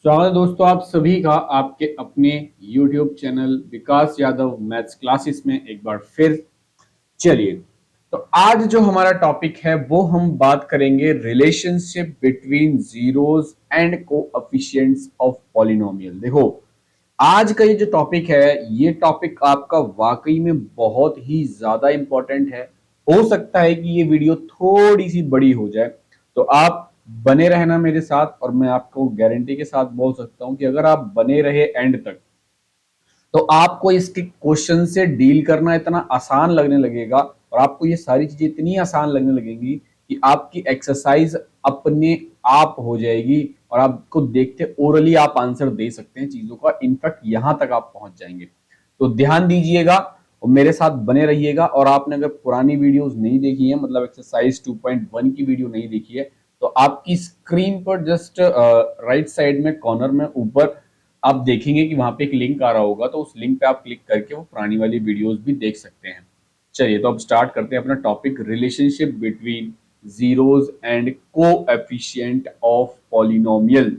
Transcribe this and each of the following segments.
स्वागत है दोस्तों आप सभी का आपके अपने YouTube चैनल विकास यादव मैथ्स क्लासेस में एक बार फिर। चलिए, तो आज जो हमारा टॉपिक है वो हम बात करेंगे relationship between zeros and coefficients of polynomial. देखो, आज का ये जो टॉपिक है ये टॉपिक आपका वाकई में बहुत ही ज्यादा इंपॉर्टेंट है। हो सकता है कि ये वीडियो थोड़ी सी बड़ी हो जाए, तो आप बने रहना मेरे साथ, और मैं आपको गारंटी के साथ बोल सकता हूं कि अगर आप बने रहे एंड तक तो आपको इसके क्वेश्चन से डील करना इतना आसान लगने लगेगा और आपको ये सारी चीजें इतनी आसान लगने लगेंगी कि आपकी एक्सरसाइज अपने आप हो जाएगी और आपको देखते ओरली आप आंसर दे सकते हैं चीजों का। इनफैक्ट यहां तक आप पहुंच जाएंगे। तो ध्यान दीजिएगा और मेरे साथ बने रहिएगा। और आपने अगर पुरानी वीडियोस नहीं देखी है, मतलब एक्सरसाइज 2.1 की वीडियो नहीं देखी है, तो आपकी स्क्रीन पर जस्ट राइट साइड में कॉर्नर में ऊपर आप देखेंगे कि वहां पे एक लिंक आ रहा होगा, तो उस लिंक पे आप क्लिक करके वो पुरानी वाली वीडियोस भी देख सकते हैं। चलिए, तो अब स्टार्ट करते हैं अपना topic, relationship between zeros and coefficient of polynomial.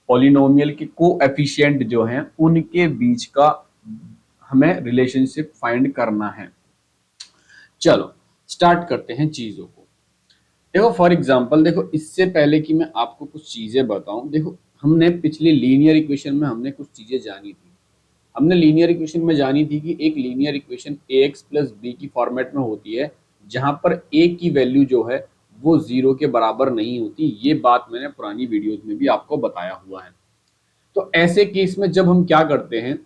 Polynomial के कोएफिशिएंट जो हैं उनके बीच का हमें रिलेशनशिप फाइंड करना है। चलो स्टार्ट करते हैं चीजों को। देखो, फॉर एग्जांपल, देखो इससे पहले कि मैं आपको कुछ चीजें बताऊं, देखो हमने पिछली लीनियर इक्वेशन में हमने कुछ चीजें जानी थी। हमने लीनियर इक्वेशन में जानी थी कि एक लीनियर इक्वेशन ए एक्स प्लस बी की फॉर्मेट में होती है, जहां पर ए की वैल्यू जो है वो जीरो के बराबर नहीं होती। ये बात मैंने पुरानी वीडियोस में भी आपको बताया हुआ है। तो ऐसे केस में जब हम क्या करते हैं,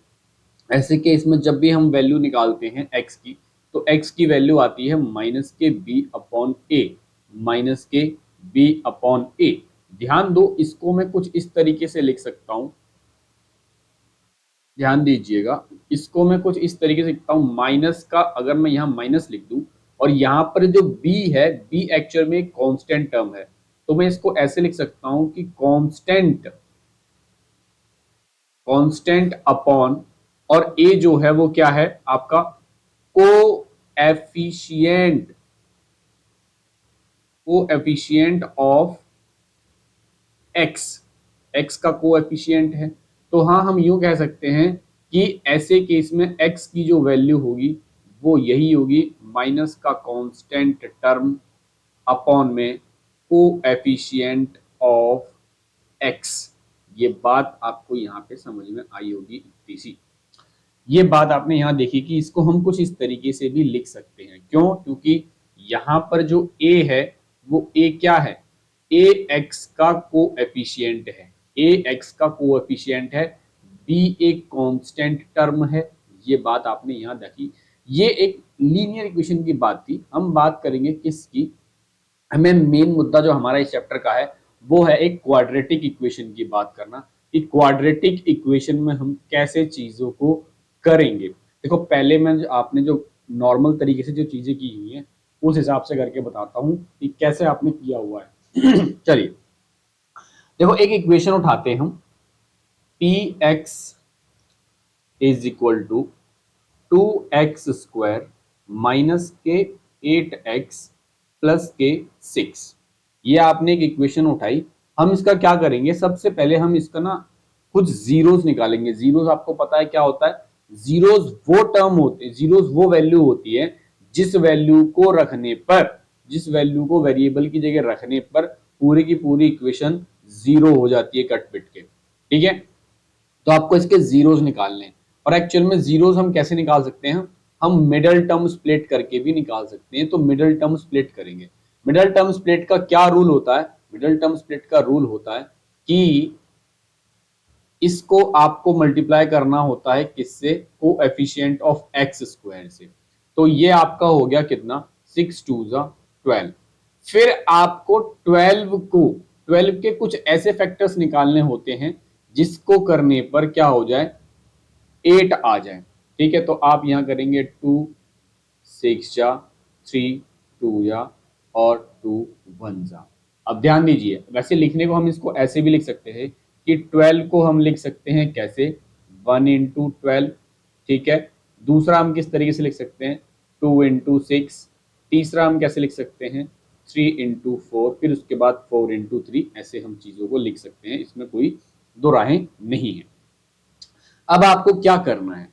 ऐसे केस में जब भी हम वैल्यू निकालते हैं एक्स की, तो एक्स की वैल्यू आती है माइनस के बी अपॉन ए। माइनस के बी अपॉन ए। ध्यान दो, इसको मैं कुछ इस तरीके से लिख सकता हूं। ध्यान दीजिएगा, इसको मैं कुछ इस तरीके से लिखता हूं। माइनस का अगर मैं यहाँ माइनस लिख दूं और यहाँ पर जो b है, b एक्चुअल में एक कांस्टेंट टर्म है, तो मैं इसको ऐसे लिख सकता हूं कि कांस्टेंट कांस्टेंट अपॉन, और a जो है वो क्या है आपका, coefficient coefficient of x. X का कोएफिशिएंट है। तो हाँ, हम यूं कह सकते हैं कि ऐसे केस में एक्स की जो वैल्यू होगी वो यही होगी, माइनस का कांस्टेंट टर्म अपॉन में कोएफिशिएंट ऑफ एक्स। ये बात आपको यहाँ पे समझ में आई होगी इतनी सी। ये बात आपने यहाँ देखी कि इसको हम कुछ इस तरीके से भी लिख सकते हैं। क्यों? क्योंकि यहाँ पर जो a है वो a क्या है, a x का कोएफिशिएंट है। a x का कोएफिशिएंट है, b एक कांस्टेंट टर्म है। ये बात आपने यहाँ देखी। ये एक लीनियर इक्वेशन की बात थी। हम बात करेंगे किसकी, हमें मेन मुद्दा जो हमारा इस चैप्टर का है वो है एक क्वाड्रेटिक इक्वेशन की बात करना, कि क्वाड्रेटिक इक्वेशन में हम कैसे चीजों को करेंगे। देखो, पहले मैं आपने जो नॉर्मल तरीके से जो चीजें की हुई हैं उस हिसाब से करके बताता हूं कि कैसे आपने किया हुआ है। चलिए, देखो एक इक्वेशन उठाते हैं हम। P X is equal to 2x² minus के 8x प्लस के 6। ये आपने एक इक्वेशन उठाई। हम इसका क्या करेंगे, सबसे पहले हम इसका ना कुछ जीरोस निकालेंगे। जीरोस आपको पता है क्या होता है, जीरोस वो टर्म होते हैं, जीरोस वो वैल्यू होती है जिस वैल्यू को रखने पर, जिस वैल्यू को वेरिएबल की जगह रखने पर पूरी की पूरी इक्वेशन जीरो हो जाती है कट पिट के। ठीक है, तो आपको इसके जीरोस निकालने हैं। और एक्चुअल में जीरोस हम कैसे निकाल सकते हैं, हम मिडल टर्म स्प्लिट करके भी निकाल सकते हैं। तो मिडल टर्म स्प्लिट करेंगे। मिडल टर्म स्प्लिट का क्या रूल होता है, मिडल टर्म स्प्लिट का रूल होता है कि इसको आपको मल्टीप्लाई करना होता है किससे, कोएफिशिएंट ऑफ एक्स स्क्वायर से। तो ये आपका हो गया कितना, 6 2 12। फिर आपको 12 के कुछ ऐसे फैक्टर्स निकालने होते हैं जिसको करने पर क्या हो जाए, 8 आ जाए। ठीक है, तो आप यहां करेंगे 2 6 जा 3 2 जा और 2 1 जा। अब ध्यान दीजिए, वैसे लिखने को हम इसको ऐसे भी लिख सकते हैं कि 12 को हम लिख सकते हैं कैसे, 1 × 12। ठीक है, दूसरा हम किस तरीके से लिख सकते हैं, 2 × 6। तीसरा हम कैसे लिख सकते हैं, 3 × 4। फिर उसके बाद 4 × 3। ऐसे हम चीजों को लिख सकते हैं, इसमें कोई दो राहें नहीं है। अब आपको क्या करना है,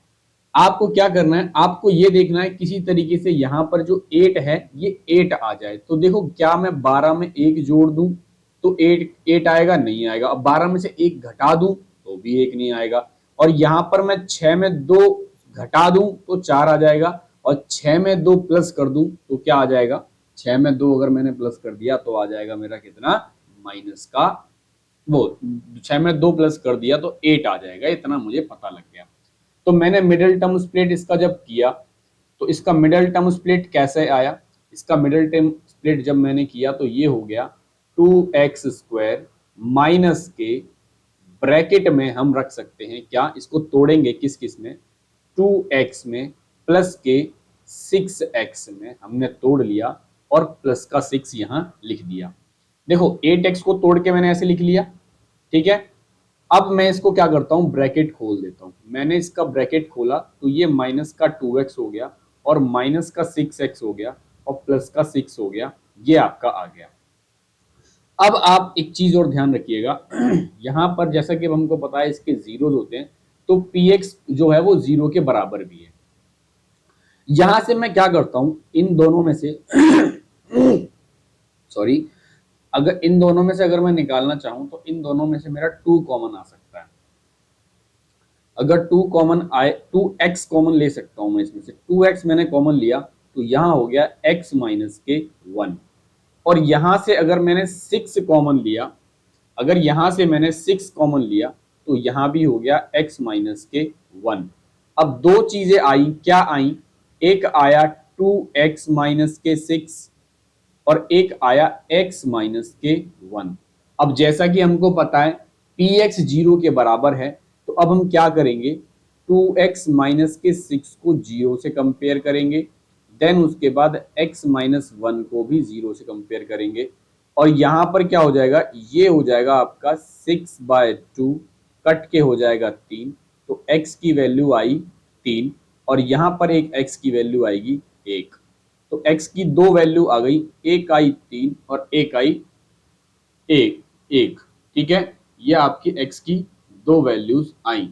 आपको क्या करना है, आपको ये देखना है किसी तरीके से यहां पर जो 8 है ये 8 आ जाए। तो देखो क्या मैं 12 में 1 जोड़ दूं तो 8 आएगा, नहीं आएगा। अब 12 में से 1 घटा दूं तो भी 1 नहीं आएगा। और यहां पर मैं 6 में 2 घटा दूं तो 4 आ जाएगा। और 6 में 2 प्लस कर दूं तो क्या आ जाएगा, 6 में 2 अगर मैंने प्लस कर दिया तो आ जाएगा मेरा कितना, माइनस का, वो 6 में 2 प्लस कर दिया तो 8 आ जाएगा। इतना मुझे पता लग गया। तो मैंने मिडिल टर्म स्प्लिट इसका जब किया तो इसका मिडिल टर्म स्प्लिट कैसे आया, इसका मिडिल टर्म स्प्लिट जब मैंने किया तो ये हो गया 2x² माइनस के, ब्रैकेट में हम रख सकते हैं क्या, इसको तोड़ेंगे किस किस में, 2x में प्लस के 6x में, हमने तोड़ लिया और प्लस का 6 यहां लिख दिया। देखो 8x को तोड़ के मैंने ऐसे लिख लिया, ठीक है। अब मैं इसको क्या करता हूं, ब्रैकेट खोल देता हूं। मैंने इसका ब्रैकेट खोला तो ये माइनस का 2x हो गया और माइनस का 6x हो गया और प्लस का 6 हो गया, ये आपका आ गया। अब आप एक चीज और ध्यान रखिएगा यहां पर जैसा कि हमको पता है इसके जीरोस होते हैं, तो px जो है वो 0 के बराबर भी है। यहां से मैं क्या करता हूं, इन दोनों में से सॉरी, अगर इन दोनों में से अगर मैं निकालना चाहूं तो इन दोनों में से मेरा 2 कॉमन आ सकता है। अगर 2 कॉमन आए, 2x कॉमन ले सकता हूं मैं इसमें से, 2x मैंने कॉमन लिया तो यहां हो गया x माइनस के 1। और यहां से अगर मैंने 6 कॉमन लिया, अगर यहां से मैंने 6 कॉमन लिया तो यहां भी हो गया x माइनस के 1। अब दो चीजें आई, क्या आई, एक आया 2x माइनस के 6 और एक आया x माइनस के 1। अब जैसा कि हमको पता है px 0 के बराबर है, तो अब हम क्या करेंगे, 2x माइनस के 6 को 0 से कंपेयर करेंगे, देन उसके बाद x माइनस 1 को भी 0 से कंपेयर करेंगे। और यहां पर क्या हो जाएगा, ये हो जाएगा आपका 6/2 कट के हो जाएगा 3, तो x की वैल्यू आई 3 और यहां पर एक x की वैल्यू आएगी 1। तो x की दो वैल्यू आ गई, एक आई 3 और एक आई 1। ठीक है, ये आपकी x की दो वैल्यूज आई।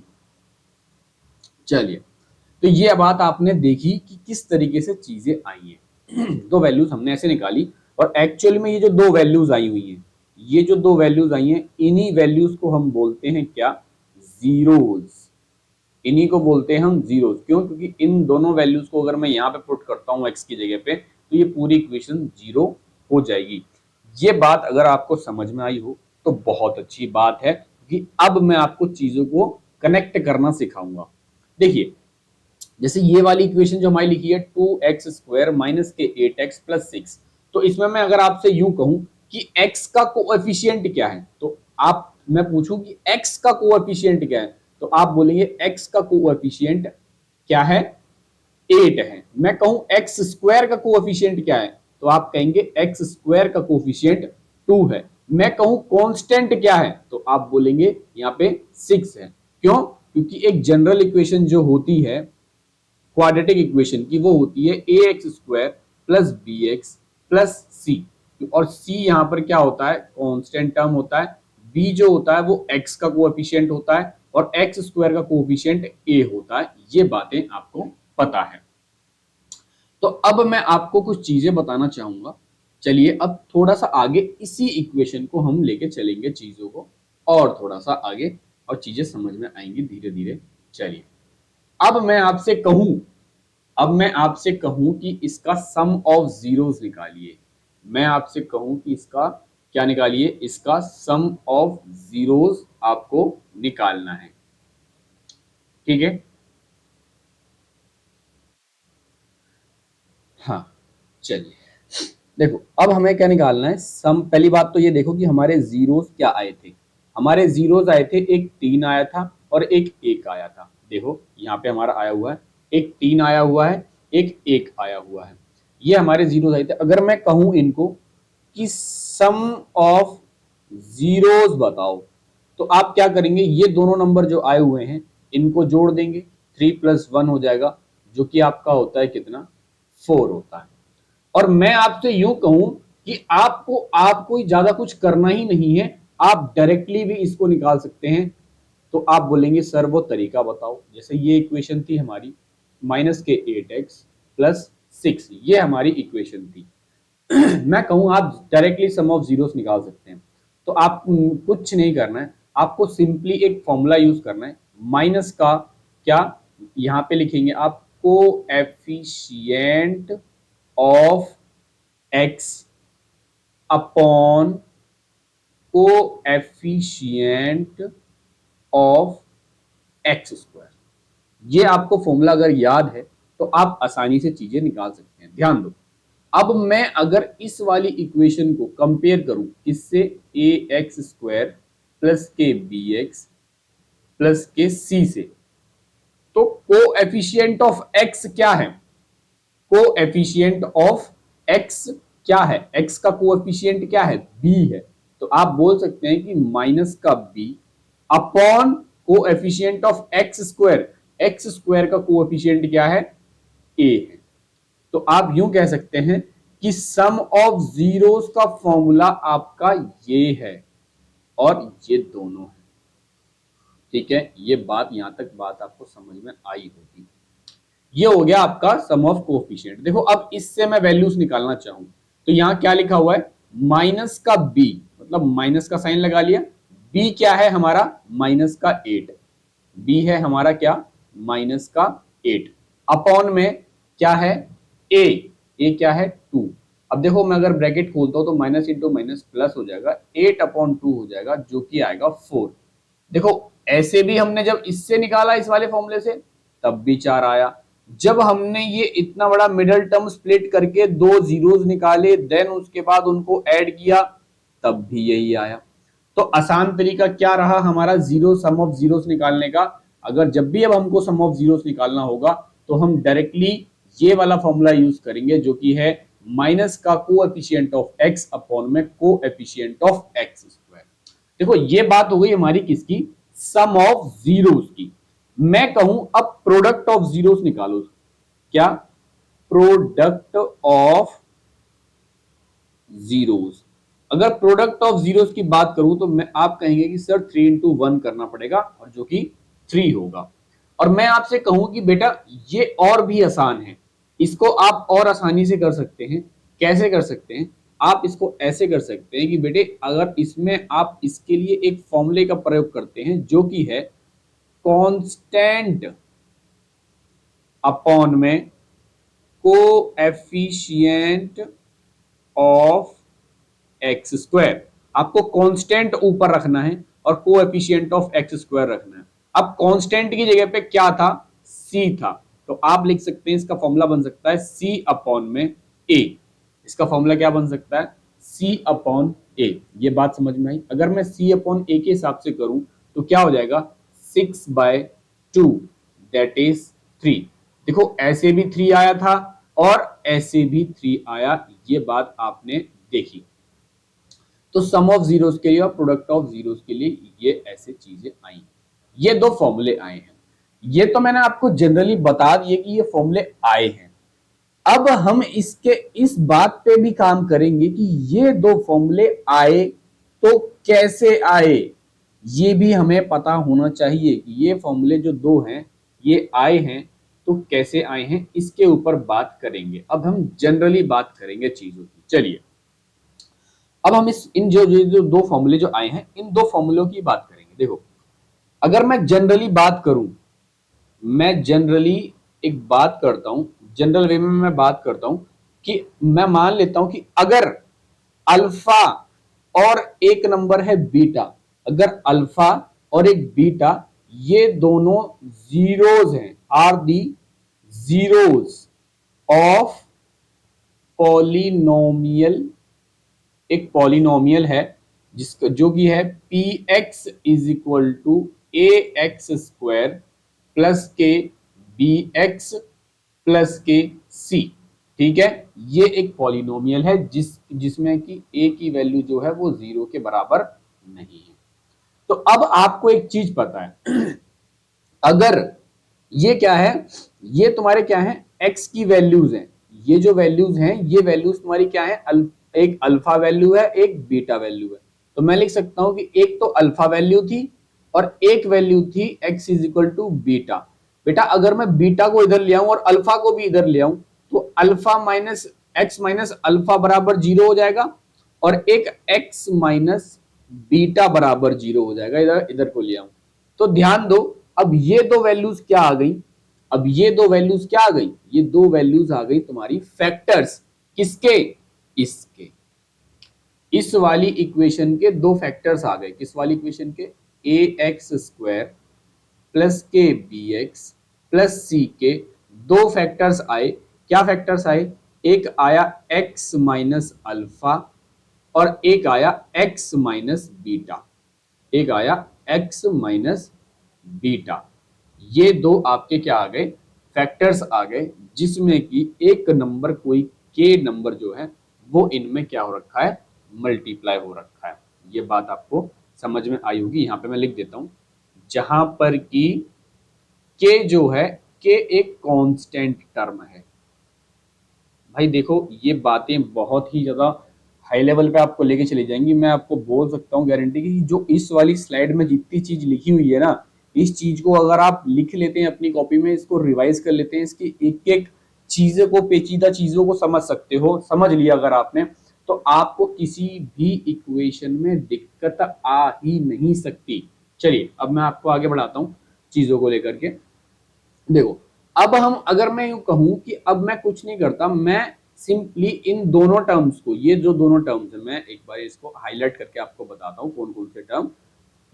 चलिए, तो ये बात आपने देखी कि किस तरीके से चीजें आई हैं दो वैल्यूज हमने ऐसे निकाली और एक्चुअल में ये जो दो वैल्यूज आई हुई हैं, ये जो दो वैल्यूज आई हैं, इन्हीं वैल्यूज को हम बोलते हैं क्या, जीरोज। इन्हीं को बोलते हैं हम जीरोज। क्यों, क्योंकि इन दोनों वैल्यूज को अगर मैं यहाँ पे पुट करता हूँ x की जगह पे तो ये पूरी इक्वेशन जीरो हो जाएगी। ये बात अगर आपको समझ में आई हो तो बहुत अच्छी बात है, कि अब मैं आपको चीजों को कनेक्ट करना सिखाऊंगा। देखिए, जैसे ये वाली इक्वेशन जो हमारी लिखी है 2x² माइनस के 8x प्लस 6, तो इसमें मैं अगर आपसे यूं कहूं कि x का कोएफिशिएंट क्या है, तो आप, मैं पूछूं कि x का कोएफिशिएंट क्या है, तो आप बोलेंगे x का कोएफिशिएंट क्या है, 8 है। मैं कहूं x स्क्वायर का कोएफिशिएंट क्या है, तो आप कहेंगे x स्क्वायर का कोएफिशिएंट 2 है। मैं कहूं कांस्टेंट क्या है, तो आप बोलेंगे यहाँ पे 6 है। क्यों, क्योंकि एक जनरल इक्वेशन जो होती है क्वाड्रेटिक इक्वेशन की, वो होती है ax² plus bx plus c। और c यहाँ पर क्या होता है, कांस्टेंट टर्म होता है। b जो होता है वो x का कोएफिशिएंट होता है और x² का कोएफिशिएंट a होता है। ये बातें आपको पता है। तो अब मैं आपको कुछ चीजें बताना चाहूंगा। चलिए अब थोड़ा सा आगे इसी इक्वेशन को हम लेके चलेंगे चीजों को, और थोड़ा सा आगे, और चीजें समझ में आएंगी धीरे धीरे। चलिए, अब मैं आपसे कहूं, अब मैं आपसे कहूं कि इसका सम ऑफ जीरोस निकालिए। मैं आपसे कहूं कि इसका क्या निकालिए, इसका सम ऑफ जीरोस आपको निकालना है। ठीक है, हाँ, चलिए देखो, अब हमें क्या निकालना है सम। पहली बात तो ये देखो कि हमारे जीरोस क्या आए थे। हमारे जीरोस आए थे, एक 3 आया था और एक 1 आया था। देखो यहाँ पे हमारा आया हुआ है, एक 3 आया हुआ है, एक 1 आया हुआ है। ये हमारे जीरोस आए थे। अगर मैं कहूं इनको कि सम ऑफ जीरोस बताओ, तो आप क्या करेंगे, ये दोनों नंबर जो आए हुए हैं इनको जोड़ देंगे, 3 + 1 हो जाएगा, जो कि आपका होता है कितना, 4 होता है। और मैं आपसे यूं कहूं कि आपको ज्यादा कुछ करना ही नहीं है, आप डायरेक्टली भी इसको निकाल सकते हैं। तो आप बोलेंगे सर वो तरीका बताओ। जैसे ये इक्वेशन थी हमारी माइनस के 8x प्लस 6, ये हमारी इक्वेशन थी। मैं कहूं आप डायरेक्टली सम ऑफ जीरोस निकाल सकते हैं। तो आप कुछ नहीं करना है, आपको सिंपली एक फॉर्मूला यूज करना है। माइनस का क्या यहां पे लिखेंगे आप, coefficient of x upon coefficient of x square. ये आपको फॉर्मूला अगर याद है तो आप आसानी से चीजें निकाल सकते हैं। ध्यान दो, अब मैं अगर इस वाली इक्वेशन को कंपेयर करूं किससे, ए एक्स स्क्वायर प्लस के बी एक्स प्लस के सी से, तो कोएफिशिएंट ऑफ एक्स क्या है, कोएफिशिएंट ऑफ एक्स क्या है, एक्स का कोएफिशिएंट क्या है, बी है। तो आप बोल सकते हैं कि माइनस का B upon coefficient of x square का कोएफिशिएंट क्या है, ए है। तो आप यूं कह सकते हैं कि सम ऑफ जीरोस का फॉर्मूला आपका ये है और ये दोनों है। ठीक है, ये बात यहां तक बात आपको समझ में आई होगी। ये हो गया आपका सम ऑफ कोएफिशिएंट। देखो अब इससे मैं वैल्यूज निकालना चाहूं तो यहां क्या लिखा हुआ है, माइनस का बी, मतलब माइनस का साइन लगा लिया। बी क्या है हमारा, माइनस का 8, बी है हमारा क्या, माइनस का 8, अपॉन में क्या है, ए, ए क्या है 2। अब देखो मैं अगर ब्रैकेट खोलता हूं तो माइनस इंटू माइनस प्लस हो जाएगा, 8/2 हो जाएगा जो कि आएगा 4। देखो ऐसे भी हमने जब इससे निकाला इस वाले फॉर्मूले से तब भी 4 आया। जब हमने ये इतना बड़ा मिडल टर्म स्प्लिट करके दो जीरोस निकाले देन उसके बाद उनको ऐड किया तब भी यही आया। तो आसान तरीका क्या रहा हमारा जीरो सम ऑफ जीरोस निकालने का। अगर जब भी अब हमको सम ऑफ जीरोस निकालना होगा तो हम डायरेक्टली ये वाला फॉर्मूला यूज करेंगे जो कि है माइनस का कोएफिशिएंट ऑफ एक्स अपॉन में कोएफिशिएंट ऑफ एक्स स्क्वायर। देखो ये बात हो गई हमारी किसकी, सम ऑफ जीरोस की। मैं कहूं अब प्रोडक्ट ऑफ जीरोस निकालो, क्या, प्रोडक्ट ऑफ जीरोस। अगर प्रोडक्ट ऑफ जीरोस की बात करूं तो मैं आप कहेंगे कि सर 3 इंटू 1 करना पड़ेगा और जो कि 3 होगा। और मैं आपसे कहूं कि बेटा ये और भी आसान है, इसको आप और आसानी से कर सकते हैं। कैसे कर सकते हैं, आप इसको ऐसे कर सकते हैं कि बेटे अगर इसमें आप इसके लिए एक फॉर्मूले का प्रयोग करते हैं जो कि है कांस्टेंट अपॉन में कोएफिशिएंट ऑफ एक्स स्क्वायर। आपको कांस्टेंट ऊपर रखना है और कोएफिशिएंट ऑफ एक्स स्क्वायर रखना है। अब कांस्टेंट की जगह पे क्या था, सी था, तो आप लिख सकते हैं इसका फॉर्मूला बन सकता है सी अपॉन में ए। इसका फॉर्मूला क्या बन सकता है, सी अपॉन ए। ये बात समझ में आई। अगर मैं सी अपॉन ए के हिसाब से करूं तो क्या हो जाएगा, 6/2 दैट इज 3। देखो ऐसे भी 3 आया था और ऐसे भी 3 आया, ये बात आपने देखी। तो सम ऑफ जीरोस के लिए और प्रोडक्ट ऑफ जीरोस के लिए ये ऐसे चीजें आई, ये दो फॉर्मूले आए हैं। ये तो मैंने आपको जनरली बता दिए कि ये फॉर्मूले आए हैं। अब हम इसके इस बात पे भी काम करेंगे कि ये दो फॉर्मूले आए तो कैसे आए, ये भी हमें पता होना चाहिए कि ये फॉर्मूले जो दो हैं ये आए हैं तो कैसे आए हैं, इसके ऊपर बात करेंगे। अब हम जनरली बात करेंगे चीजों की। चलिए अब हम इस इन जो दो फॉर्मूले जो आए हैं इन दो फॉर्मूलों की बात करेंगे। देखो अगर मैं जनरली बात करूं, मैं जनरली एक बात करता हूं, जनरल वे में मैं बात करता हूं कि मैं मान लेता हूं कि अगर अल्फा और एक नंबर है बीटा, अगर अल्फा और एक बीटा ये दोनों जीरोज हैं, are the zeros of polynomial, एक पॉलिनोमियल है जिसका जो कि है P X is equal to A X square plus के बी एक्स प्लस के सी। ठीक है, ये एक पॉलिनोमियल है जिसमें कि ए की वैल्यू जो है वो 0 के बराबर नहीं है। तो अब आपको एक चीज पता है, अगर ये क्या है, ये तुम्हारे क्या है, एक्स की वैल्यूज हैं। ये जो वैल्यूज हैं ये वैल्यूज तुम्हारी क्या है, एक अल्फा वैल्यू है एक बीटा वैल्यू है। तो मैं लिख सकता हूं कि एक तो अल्फा वैल्यू थी और एक वैल्यू थी x is equal to beta. बेटा अगर मैं बीटा को इधर ले आऊं और अल्फा को भी इधर ले आऊं तो alpha minus x minus alpha बराबर जीरो हो जाएगा और एक x माइनस बीटा बराबर जीरो हो जाएगा। इधर इधर को ले आऊं तो ध्यान दो, अब ये दो वैल्यूज क्या आ गई, अब ये दो वैल्यूज क्या आ गई, ये दो वैल्यूज आ गई तुम्हारी फैक्टर्स, किसके, इसके, इस वाली इक्वेशन के दो फैक्टर्स आ गए। किस वाली इक्वेशन के, ए एक्स स्क्वायर प्लस के बी एक्स प्लस सी के दो फैक्टर्स आए। क्या फैक्टर्स आए, एक आया x माइनस अल्फा और एक आया x माइनस बीटा, एक आया x माइनस बीटा। ये दो आपके क्या आ गए, फैक्टर्स आ गए, जिसमें कि एक नंबर कोई k नंबर जो है वो इनमें क्या हो रखा है, मल्टीप्लाई हो रखा है। ये बात आपको समझ में आई होगी। यहां पे मैं लिख देता हूं, जहां पर कि k जो है, k एक कांस्टेंट टर्म है। भाई देखो ये बातें बहुत ही ज्यादा हाई लेवल पे आपको लेके चली जाएंगी। मैं आपको बोल सकता हूँ गारंटी की, जो इस वाली स्लाइड में जितनी चीज लिखी हुई है ना, इस चीज को अगर आप लिख लेते हैं अपनी कॉपी में, इसको रिवाइज कर लेते हैं, इसकी एक एक चीजों को, पेचीदा चीजों को समझ सकते हो, समझ लिया अगर आपने, तो आपको किसी भी इक्वेशन में दिक्कत आ ही नहीं सकती। चलिए अब मैं आपको आगे बढ़ाता हूँ चीजों को लेकर के। देखो अब हम, अगर मैं यूं कहूं कि अब मैं कुछ नहीं करता, मैं सिंपली इन दोनों टर्म्स को, ये जो दोनों टर्म्स है, मैं एक बार इसको हाईलाइट करके आपको बताता हूं कौन कौन से टर्म,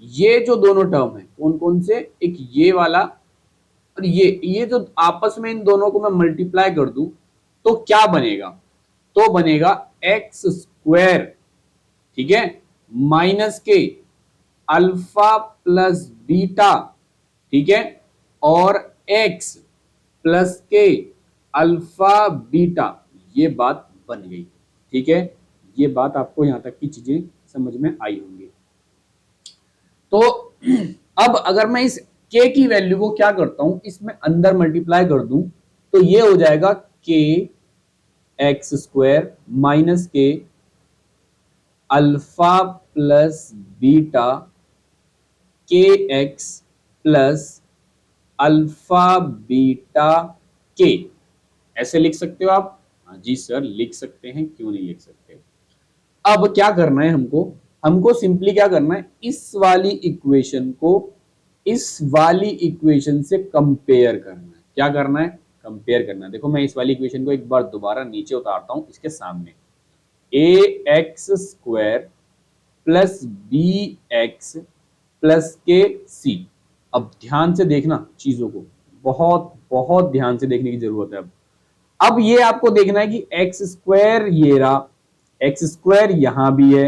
ये जो दोनों टर्म है कौन कौन से, एक ये वाला और ये जो आपस में इन दोनों को मैं मल्टीप्लाई कर दूं तो क्या बनेगा, तो बनेगा एक्स स्क्वायर, ठीक है, माइनस के अल्फा प्लस बीटा, ठीक है, और x प्लस के अल्फा बीटा। ये बात बन गई, ठीक है। ये बात आपको यहां तक की चीजें समझ में आई होंगी। तो अब अगर मैं इस k की वैल्यू को क्या करता हूं, इसमें अंदर मल्टीप्लाई कर दूं तो ये हो जाएगा k एक्स स्क्वायर माइनस के अल्फा प्लस बीटा के एक्स प्लस अल्फा बीटा के। ऐसे लिख सकते हो आप, हाँ जी सर लिख सकते हैं, क्यों नहीं लिख सकते। अब क्या करना है हमको, हमको सिंपली क्या करना है, इस वाली इक्वेशन को इस वाली इक्वेशन से कंपेयर करना है। क्या करना है, कंपेयर करना है। देखो मैं इस वाली इक्वेशन को एक बार दोबारा नीचे उतारता हूं इसके सामने, A X square plus B X plus के सी। अब ध्यान से देखना चीजों को, बहुत बहुत ध्यान से देखने की जरूरत है। अब ये आपको देखना है कि एक्स स्क्वायर ये रहा, एक्स स्क्वायर यहां भी है,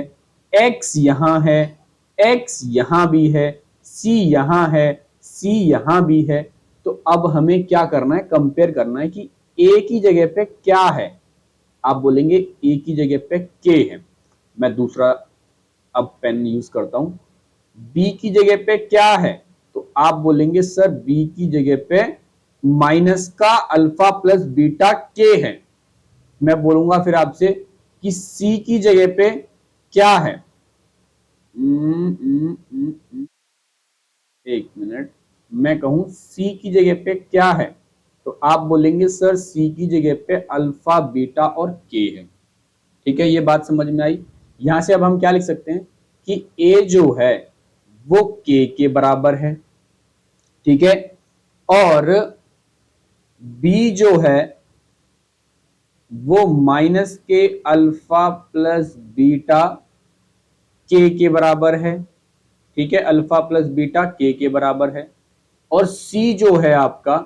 एक्स यहां है, एक्स यहां भी है, सी यहां है, सी यहां भी है। तो अब हमें क्या करना है, कंपेयर करना है कि ए की जगह पे क्या है। आप बोलेंगे ए की जगह पे के है, मैं दूसरा अब पेन यूज करता हूं, बी की जगह पे क्या है, तो आप बोलेंगे सर बी की जगह पे माइनस का अल्फा प्लस बीटा के है। मैं बोलूंगा फिर आपसे कि सी की जगह पे क्या है। एक मिनट, मैं कहूं सी की जगह पे क्या है, तो आप बोलेंगे सर सी की जगह पे अल्फा बीटा और के है। ठीक है, ये बात समझ में आई। यहां से अब हम क्या लिख सकते हैं कि ए जो है वो के बराबर है, ठीक है, और बी जो है वो माइनस के अल्फा प्लस बीटा के बराबर है, ठीक है, अल्फा प्लस बीटा के बराबर है। और सी जो है आपका,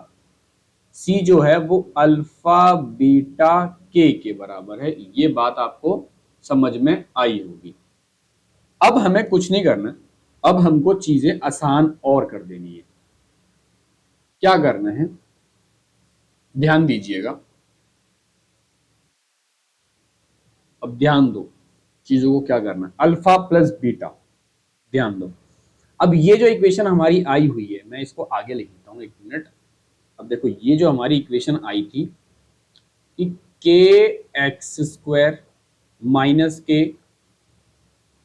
सी जो है वो अल्फा बीटा के बराबर है। ये बात आपको समझ में आई होगी। अब हमें कुछ नहीं करना, अब हमको चीजें आसान और कर देनी है। क्या करना है, ध्यान दीजिएगा, अब ध्यान दो चीजों को, क्या करना है, अल्फा प्लस बीटा, ध्यान दो। अब ये जो इक्वेशन हमारी आई हुई है, मैं इसको आगे लिख देता हूं, एक मिनट। अब देखो ये जो हमारी इक्वेशन आई थी कि के एक्स स्क्वायर माइनस के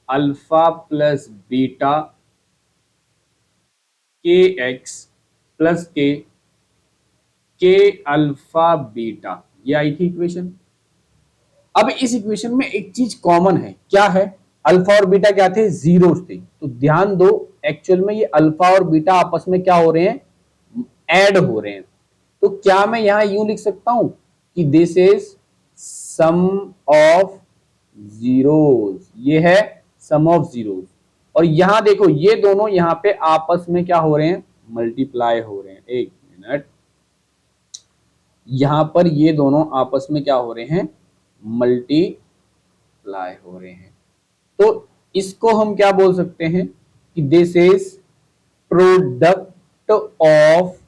अल्फा प्लस बीटा के एक्स प्लस के अल्फा बीटा, ये आई थी इक्वेशन। अब इस इक्वेशन में एक चीज कॉमन है, क्या है? अल्फा और बीटा क्या थे? जीरोस थे। तो ध्यान दो, एक्चुअल में ये अल्फा और बीटा आपस में क्या हो रहे हैं? ऐड हो रहे हैं। तो क्या मैं यहां यूं लिख सकता हूं कि this is sum of zeros, ये है सम ऑफ जीरोस। और यहां देखो, ये दोनों यहां पे आपस में क्या हो रहे हैं? मल्टीप्लाई हो रहे हैं। एक मिनट, यहां पर ये दोनों आपस में क्या हो रहे हैं? मल्टीप्लाई हो रहे हैं। तो इसको हम क्या बोल सकते हैं कि this is product of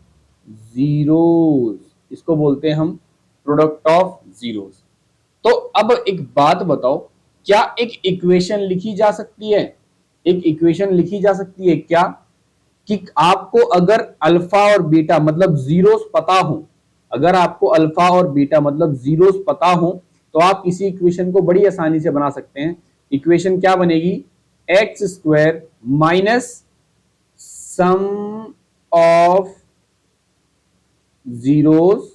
zeros, इसको बोलते हैं हम प्रोडक्ट ऑफ जीरोस। तो अब एक बात बताओ, क्या एक इक्वेशन लिखी जा सकती है? एक इक्वेशन लिखी जा सकती है क्या, कि आपको अगर अल्फा और बीटा मतलब जीरोस पता हो, अगर आपको अल्फा और बीटा मतलब जीरोस पता हो, तो आप किसी इक्वेशन को बड़ी आसानी से बना सकते हैं। इक्वेशन क्या बनेगी? X square minus sum of zeros,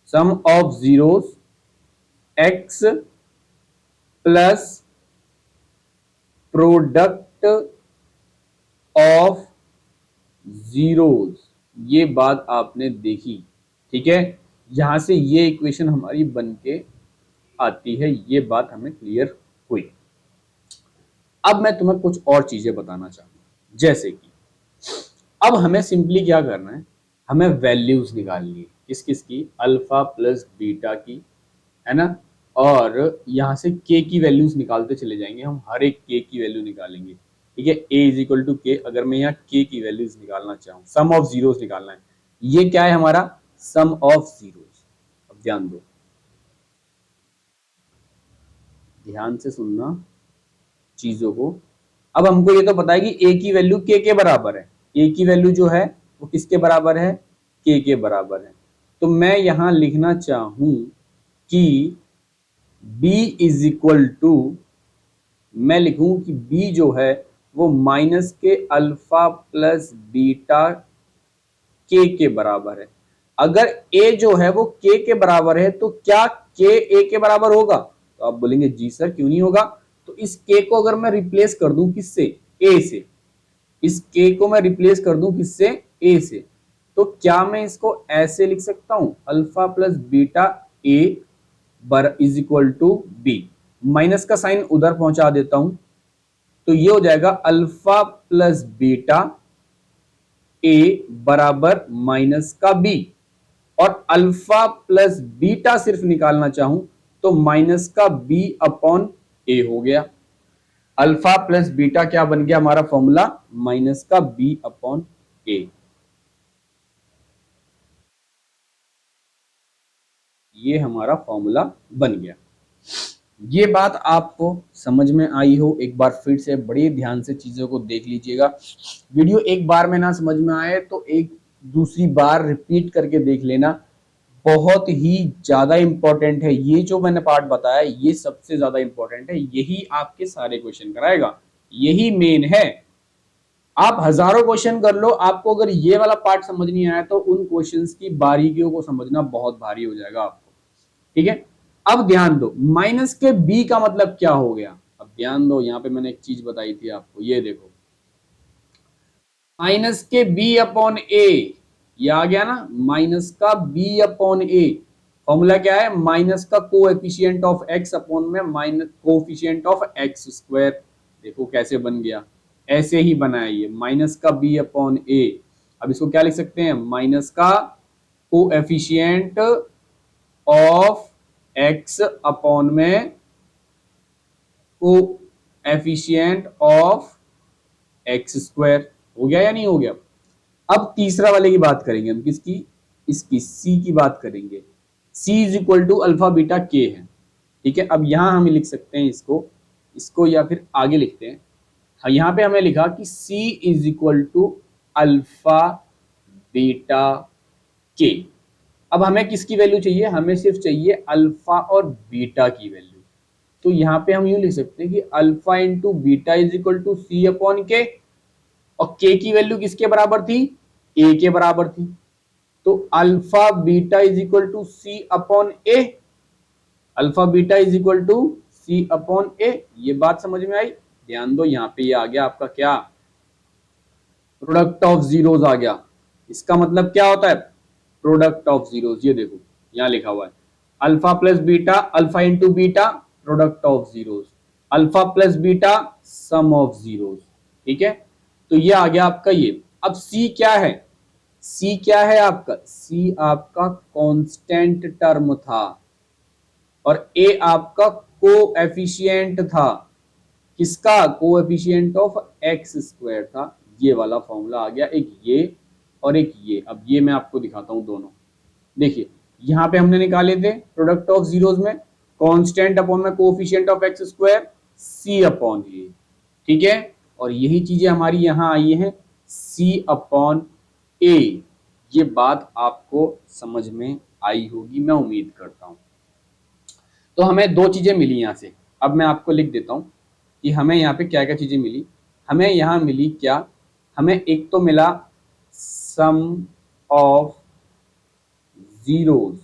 sum of zeros x plus product of zeros. ये बात आपने देखी, ठीक है? यहां से ये इक्वेशन हमारी बन के आती है, ये बात हमें क्लियर हुई। अब मैं तुम्हें कुछ और चीजें बताना चाहूंगा, जैसे कि अब हमें सिंपली क्या करना है, हमें वैल्यूज निकालनी है। किस किस की? अल्फा प्लस बीटा की, है ना? और यहां से के की वैल्यूज निकालते चले जाएंगे हम, हर एक के की वैल्यू निकालेंगे। ठीक है, ए इज इक्वल टू के, अगर मैं यहाँ के की वैल्यूज निकालना चाहूँ, सम ऑफ जीरोस निकालना है, ये क्या है हमारा? सम ऑफ जीरोस। अब ध्यान दो, ध्यान से सुनना चीजों को। अब हमको ये तो पता है कि ए की वैल्यू के बराबर है, ए की वैल्यू जो है वो किसके बराबर है? के बराबर है। तो मैं यहां लिखना चाहूं कि b इज इक्वल टू, मैं लिखूं कि b जो है वो माइनस के अल्फा प्लस बीटा के बराबर है। अगर a जो है वो के बराबर है, तो क्या के a के बराबर होगा? तो आप बोलेंगे जी सर क्यों नहीं होगा। तो इस के को अगर मैं रिप्लेस कर दूं किससे? a से। इस के को मैं रिप्लेस कर दूं किससे? a से। तो क्या मैं इसको ऐसे लिख सकता हूं? Alpha plus beta a bar is equal to b. Minus का साइन उधर पहुंचा देता हूं, तो ये हो जाएगा अल्फा प्लस बीटा ए बराबर माइनस का बी। और अल्फा प्लस बीटा सिर्फ निकालना चाहूं तो माइनस का बी अपॉन ए हो गया। अल्फा प्लस बीटा क्या बन गया हमारा फॉर्मूला? माइनस का बी अपॉन ए। ये हमारा फॉर्मूला बन गया। ये बात आपको समझ में आई हो, एक बार फिर से बड़े ध्यान से चीजों को देख लीजिएगा। वीडियो एक बार में ना समझ में आए तो एक दूसरी बार रिपीट करके देख लेना, बहुत ही ज्यादा इंपॉर्टेंट है। ये जो मैंने पार्ट बताया ये सबसे ज्यादा इंपॉर्टेंट है, यही आपके सारे क्वेश्चन कराएगा, यही मेन है। आप हजारों क्वेश्चन कर लो, आपको अगर ये वाला पार्ट समझ नहीं आया तो उन क्वेश्चंस की बारीकियों को समझना बहुत भारी हो जाएगा आपको। ठीक है, अब ध्यान दो, माइनस के बी का मतलब क्या हो गया? अब ध्यान दो, यहां पे मैंने एक चीज बताई थी आपको, ये देखो, माइनस के बी अपॉन ए, ये आ गया ना, माइनस का बी अपॉन ए। फॉर्मूला क्या है? माइनस का कोएफिशिएंट ऑफ एक्स अपॉन में minus coefficient of x square. देखो कैसे बन गया, ऐसे ही बना है ये, माइनस का बी अपॉन ए। अब इसको क्या लिख सकते हैं? माइनस का कोएफिशिएंट ऑफ एक्स अपॉन में कोएफिशिएंट ऑफ एक्स स्क्वायर। हो गया या नहीं हो गया? अब तीसरा वाले की बात करेंगे हम, किसकी? इसकी, सी की बात करेंगे। C is equal to alpha beta के है। ठीक है, अब यहां हम लिख सकते हैं इसको, इसको या फिर आगे लिखते हैं। हाँ, यहां पे हमें लिखा कि c is equal to alpha beta के। अब हमें किसकी वैल्यू चाहिए? हमें सिर्फ चाहिए अल्फा और बीटा की वैल्यू। तो यहां पे हम यूं लिख सकते हैं कि alpha into beta is equal to c upon k, और k की वैल्यू किसके बराबर थी, a के बराबर थी। तो alpha beta is equal to c upon a, alpha beta is equal to c upon a. ये बात समझ में आई? ध्यान दो, यहां पे ये आ गया आपका क्या, प्रोडक्ट ऑफ जीरोस आ गया। इसका मतलब क्या होता है, प्रोडक्ट ऑफ जीरोस। ये देखो यहां लिखा हुआ है alpha plus beta, alpha into beta product of zeros, alpha plus beta some of zeros. ठीक है, तो ये आ गया आपका ये। अब सी क्या है, सी क्या है आपका, सी आपका कांस्टेंट टर्म था और ए आपका कोएफिशिएंट था। किसका, कोएफिशिएंट ऑफ एक्स स्क्वायर था। ये वाला फॉर्मूला आ गया, एक ये और एक ये। अब ये मैं आपको दिखाता हूं दोनों। देखिए यहां पे हमने निकाले थे प्रोडक्ट ऑफ जीरोस में कांस्टेंट अपॉन में coefficient of x square c upon a. ठीक है, और यही चीजें हमारी यहां आई हैं सी अपॉन ए। ये बात आपको समझ में आई होगी, मैं उम्मीद करता हूं। तो हमें दो चीजें मिली यहां से। अब मैं आपको लिख देता हूं कि हमें यहाँ पे क्या क्या चीजें मिली। हमें यहाँ मिली क्या, हमें एक तो मिला सम ऑफ जीरोस,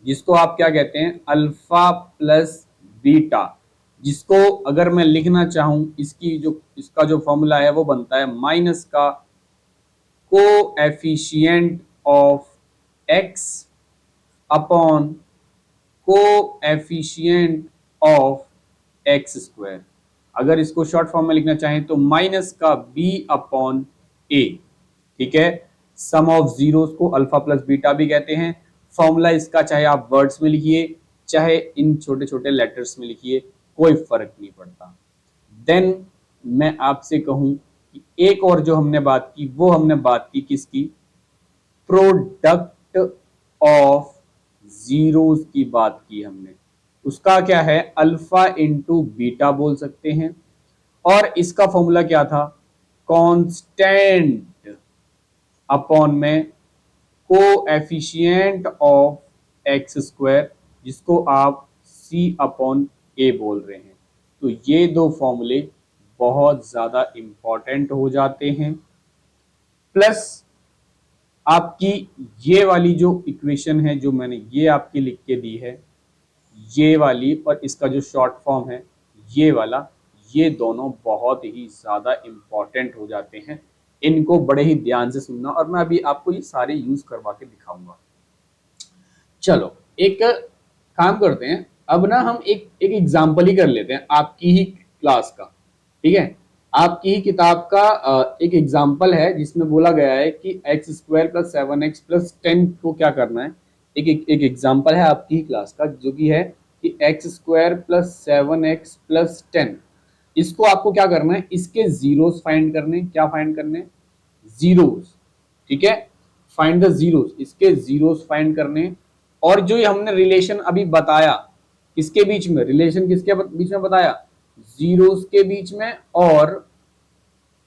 जिसको आप क्या कहते हैं, अल्फा प्लस बीटा। जिसको अगर मैं लिखना चाहूं, इसकी जो इसका जो फॉर्मूला है वो बनता है माइनस का coefficient of x upon coefficient of x square. अगर इसको शॉर्ट फॉर्म में लिखना चाहें तो माइनस का बी अपॉन ए। ठीक है, सम ऑफ जीरोस को अल्फा प्लस बीटा भी कहते हैं। फॉर्मूला इसका चाहे आप वर्ड्स में लिखिए चाहे इन छोटे छोटे लेटर्स में लिखिए, कोई फर्क नहीं पड़ता। देन मैं आपसे कहूं कि एक और जो हमने बात की वो हमने बात की किसकी, प्रोडक्ट ऑफ जीरोस की बात की हमने। उसका क्या है, अल्फा इंटू बीटा बोल सकते हैं। और इसका फॉर्मूला क्या था, कांस्टेंट अपॉन में कोएफिशिएंट ऑफ एक्स स्क्वायर, जिसको आप सी अपॉन ए बोल रहे हैं। तो ये दो फॉर्मूले बहुत ज्यादा इंपॉर्टेंट हो जाते हैं। प्लस आपकी ये वाली जो इक्वेशन है जो मैंने ये आपकी लिख के दी है, ये वाली और इसका जो शॉर्ट फॉर्म है ये वाला, ये दोनों बहुत ही ज्यादा इंपॉर्टेंट हो जाते हैं। इनको बड़े ही ध्यान से सुनना और मैं अभी आपको ये सारे यूज करवा के दिखाऊंगा। चलो एक काम करते हैं, अब ना हम एक एक एग्जाम्पल ही कर लेते हैं आपकी ही क्लास का। ठीक है, आपकी ही किताब का एक एग्जाम्पल है जिसमें बोला गया है कि x square plus 7x plus 10 को क्या करना है। एक एग्जाम्पल है आपकी ही क्लास का जो कि है कि x square plus 7x plus 10। इसको आपको क्या करना है, इसके जीरोस फाइंड करने। क्या फाइंड करने, जीरोस। ठीक है, फाइंड द जीरोस, इसके जीरोस फाइंड करने। और जो हमने रिलेशन अभी बताया किसके बीच में, रिलेशन किसके बीच में बताया, जीरोस के बीच में और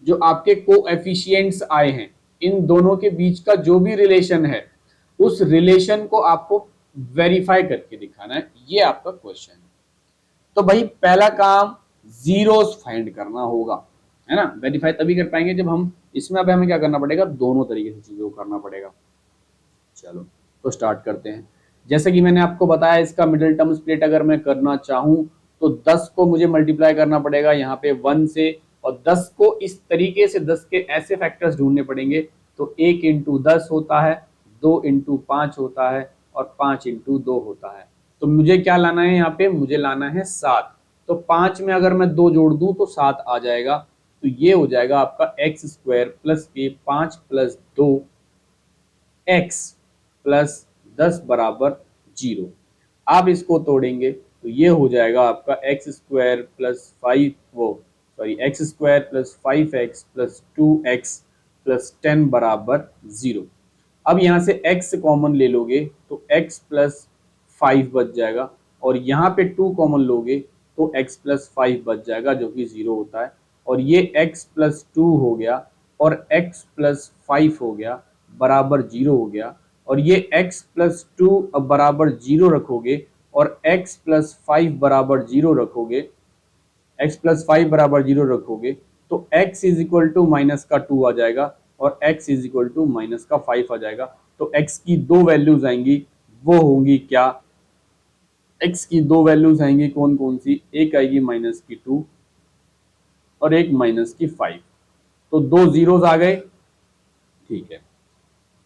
जो आपके कोएफिशिएंट्स आए हैं इन दोनों के बीच का जो भी रिलेशन है उस रिलेशन को आपको वेरीफाई करके दिखाना है। ये आपका क्वेश्चन है। तो भाई पहला काम जीरोस फाइंड करना होगा, है ना। वेरीफाई तभी कर पाएंगे जब हम इसमें, अब हमें क्या करना पड़ेगा, दोनों तरीके से चीजों को करना पड़ेगा। चलो तो स्टार्ट करते हैं। जैसे कि मैंने आपको बताया इसका मिडिल टर्म स्प्लिट अगर मैं करना चाहूं तो 10 को मुझे मल्टीप्लाई करना पड़ेगा यहाँ पे 1 से, और 10 को इस तरीके से 10 के ऐसे फैक्टर्स ढूंढने पड़ेंगे। तो 1 इंटू 10 होता है, 2 इंटू 5 होता है और 5 इंटू 2 होता है। तो मुझे क्या लाना है, यहाँ पे मुझे लाना है 7। तो 5 में अगर मैं 2 जोड़ दूं तो 7 आ जाएगा। तो ये हो जाएगा आपका एक्स स्क्वायर प्लस के 5 प्लस 2 एक्स प्लस 10 बराबर 0। आप इसको तोड़ेंगे तो ये हो जाएगा आपका x square plus 5 x square plus 5x plus 2x plus 10 बराबर 0। अब यहाँ से x कॉमन ले लोगे तो x प्लस 5 बच जाएगा और यहाँ पे 2 कॉमन लोगे तो x प्लस 5 बच जाएगा जो कि 0 होता है। और ये x प्लस 2 हो गया और x प्लस 5 हो गया बराबर 0 हो गया। और ये x प्लस 2 अब बराबर 0 रखोगे और x प्लस 5 बराबर 0 रखोगे, x प्लस 5 बराबर 0 रखोगे तो x is equal to minus का 2 आ जाएगा और x is equal to minus का 5 आ जाएगा। तो x की दो वैल्यूज आएंगी, वो होंगी क्या, x की दो वैल्यूज आएंगी कौन कौन सी, एक आएगी माइनस की 2 और एक माइनस की 5। तो दो जीरोस आ गए, ठीक है।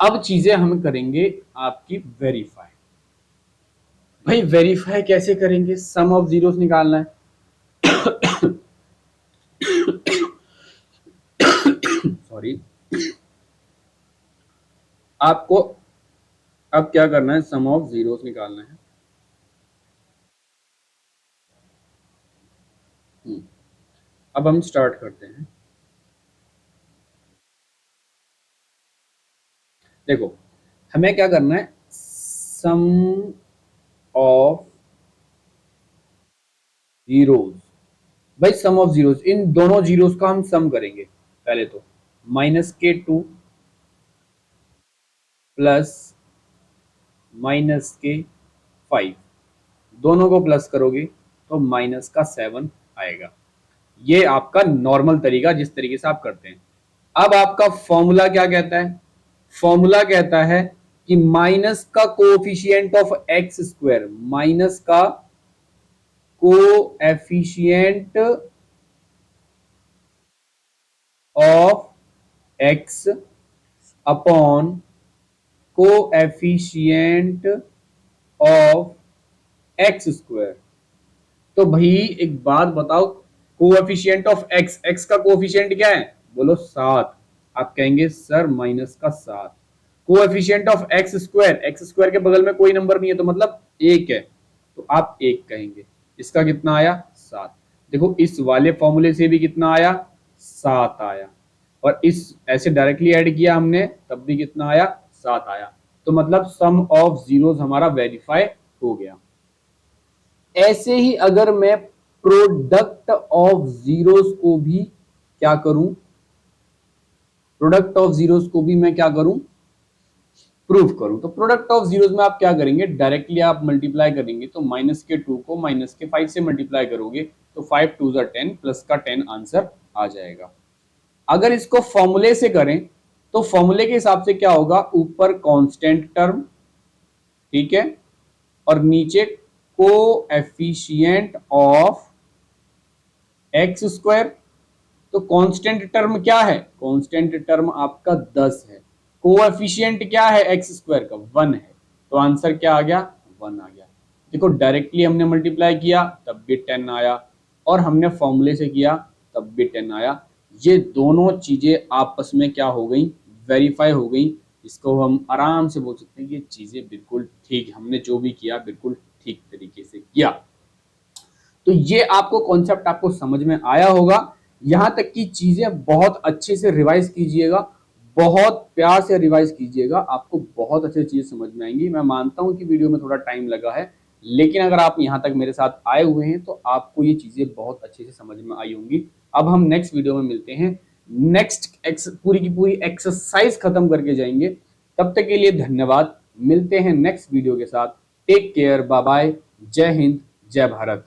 अब चीजें हम करेंगे आपकी वेरीफाई। भाई वेरीफाई कैसे करेंगे, सम ऑफ जीरोस निकालना है। सॉरी, आपको अब क्या करना है, सम ऑफ जीरोस निकालना है। अब हम स्टार्ट करते हैं। देखो हमें क्या करना है, सम ऑफ जीरोस। भाई सम ऑफ जीरोस, इन दोनों जीरोस का हम सम करेंगे। पहले तो माइनस के 2 प्लस माइनस के 5, दोनों को प्लस करोगे तो माइनस का 7 आएगा। ये आपका नॉर्मल तरीका, जिस तरीके से आप करते हैं। अब आपका फॉर्मूला क्या कहता है, फॉर्मूला कहता है कि माइनस का coefficient of x square, minus का coefficient of x upon coefficient of x square. तो भाई एक बात बताओ, कोएफिशिएंट ऑफ एक्स, एक्स का कोएफिशिएंट क्या है, बोलो 7। आप कहेंगे सर माइनस का 7। Coefficient of x square, x square के बगल में कोई नंबर नहीं है तो मतलब 1 है, तो आप 1 कहेंगे। इसका कितना आया, 7। देखो इस वाले फॉर्मूले से भी कितना आया, 7 आया, और इस ऐसे डायरेक्टली ऐड किया हमने तब भी कितना आया, 7 आया। तो मतलब सम ऑफ जीरोस हमारा वेरीफाई हो गया। ऐसे ही अगर मैं प्रोडक्ट ऑफ जीरोस को भी क्या करूं, प्रोडक्ट ऑफ जीरोस को भी मैं क्या करूं, प्रूफ करूं, तो प्रोडक्ट ऑफ जीरोस में आप क्या करेंगे, डायरेक्टली आप मल्टीप्लाई करेंगे। तो माइनस के 2 को माइनस के 5 से मल्टीप्लाई करोगे तो 5 2 10 प्लस का 10 आंसर आ जाएगा। अगर इसको फॉर्मूले से करें तो फॉर्मूले के हिसाब से क्या होगा, ऊपर कांस्टेंट टर्म, ठीक है, और नीचे कोएफिशिएंट ऑफ एक्स स्क्वायर। तो कांस्टेंट टर्म क्या है, कांस्टेंट टर्म आपका 10 है, कोएफिशिएंट क्या है एक्स स्क्वायर का, 1 है। तो आंसर क्या आ गया, 1 आ गया। देखो डायरेक्टली हमने मल्टीप्लाई किया तब भी 10 आया, और हमने फॉर्मूले से किया तब भी 10 आया। ये दोनों चीजें आपस में क्या हो गई, वेरीफाई हो गई। इसको हम आराम से बोल सकते हैं कि ये चीजें बिल्कुल ठीक, हमने जो भी किया बिल्कुल ठीक तरीके से किया। तो ये आपको कॉन्सेप्ट आपको समझ में आया होगा। यहां तक की चीजें बहुत अच्छे से रिवाइज कीजिएगा, बहुत प्यार से रिवाइज कीजिएगा, आपको बहुत अच्छे चीज समझ में आएंगी। मैं मानता हूं कि वीडियो में थोड़ा टाइम लगा है, लेकिन अगर आप यहां तक मेरे साथ आए हुए हैं तो आपको ये चीजें बहुत अच्छे से समझ में आई होंगी। अब हम नेक्स्ट वीडियो में मिलते हैं, नेक्स्ट पूरी की पूरी एक्सरसाइज खत्म करके जाएंगे। तब तक के लिए धन्यवाद, मिलते हैं नेक्स्ट वीडियो के साथ। टेक केयर, बाय बाय, जय हिंद, जय भारत।